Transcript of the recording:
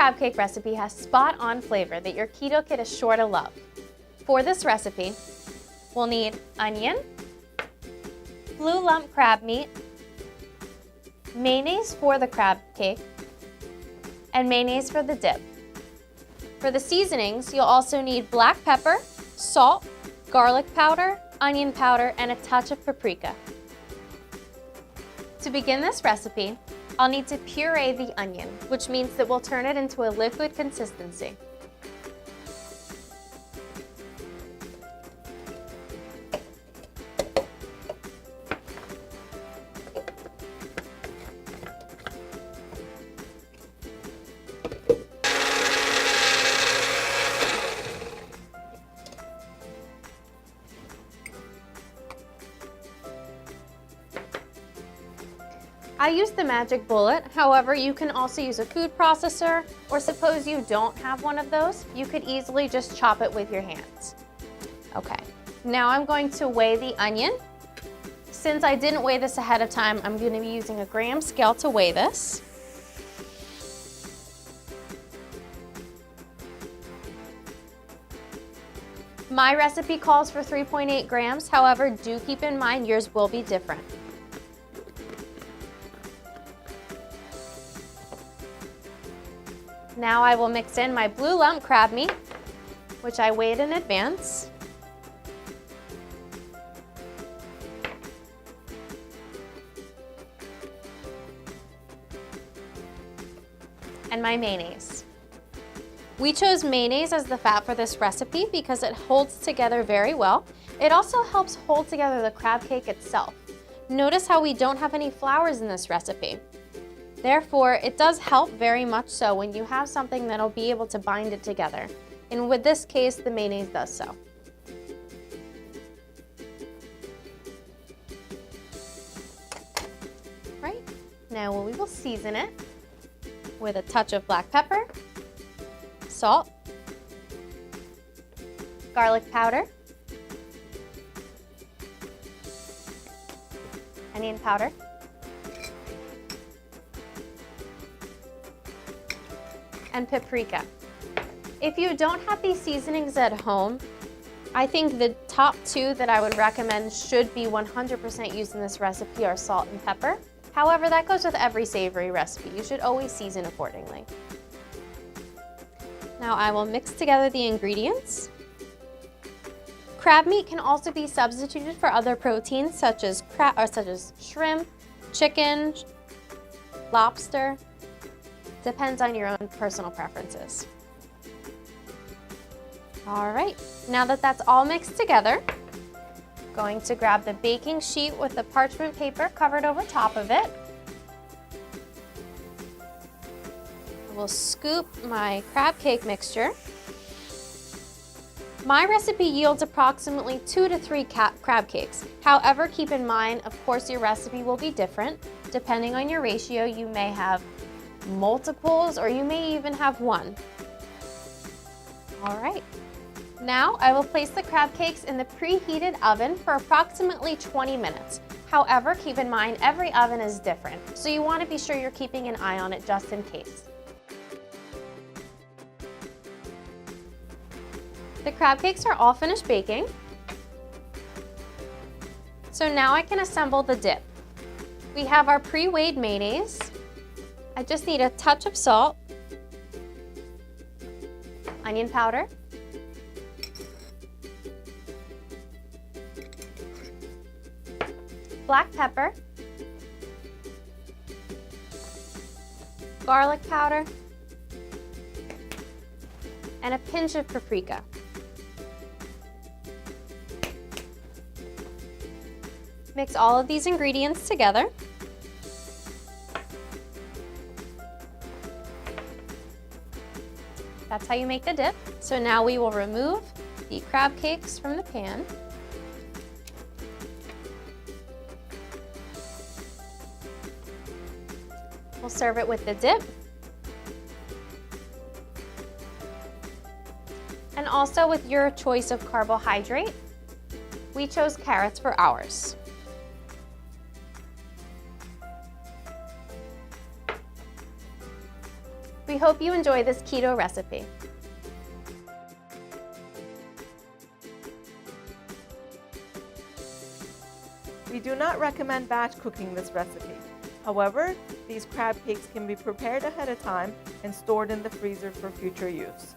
crab cake recipe has spot-on flavor that your keto kid is sure to love. For this recipe, we'll need onion, blue lump crab meat, mayonnaise for the crab cake, and mayonnaise for the dip. For the seasonings, you'll also need black pepper, salt, garlic powder, onion powder, and a touch of paprika. To begin this recipe, I'll need to puree the onion, which means that we'll turn it into a liquid consistency. I use the Magic Bullet, however, you can also use a food processor, or suppose you don't have one of those, you could easily just chop it with your hands. Okay, now I'm going to weigh the onion. Since I didn't weigh this ahead of time, I'm going to be using a gram scale to weigh this. My recipe calls for 3.8 grams, however, do keep in mind yours will be different. Now I will mix in my blue lump crab meat, which I weighed in advance. And my mayonnaise. We chose mayonnaise as the fat for this recipe because it holds together very well. It also helps hold together the crab cake itself. Notice how we don't have any flours in this recipe. Therefore, it does help very much so when you have something that'll be able to bind it together. And with this case, the mayonnaise does so. Right, now we will season it with a touch of black pepper, salt, garlic powder, onion powder, and paprika. If you don't have these seasonings at home, I think the top two that I would recommend should be 100% used in this recipe are salt and pepper. However, that goes with every savory recipe. You should always season accordingly. Now I will mix together the ingredients. Crab meat can also be substituted for other proteins such as shrimp, chicken, lobster. Depends on your own personal preferences. All right, now that that's all mixed together, going to grab the baking sheet with the parchment paper covered over top of it. We'll scoop my crab cake mixture. My recipe yields approximately 2 to 3 crab cakes. However, keep in mind, of course, your recipe will be different. Depending on your ratio, you may have multiples, or you may even have one. All right, now I will place the crab cakes in the preheated oven for approximately 20 minutes. However, keep in mind every oven is different, so you want to be sure you're keeping an eye on it just in case. The crab cakes are all finished baking. So now I can assemble the dip. We have our pre-weighed mayonnaise. I just need a touch of salt, onion powder, black pepper, garlic powder, and a pinch of paprika. Mix all of these ingredients together. That's how you make the dip. So now we will remove the crab cakes from the pan. We'll serve it with the dip. And also with your choice of carbohydrate. We chose carrots for ours. We We hope you enjoy this keto recipe. We do not recommend batch cooking this recipe. However, these crab cakes can be prepared ahead of time and stored in the freezer for future use.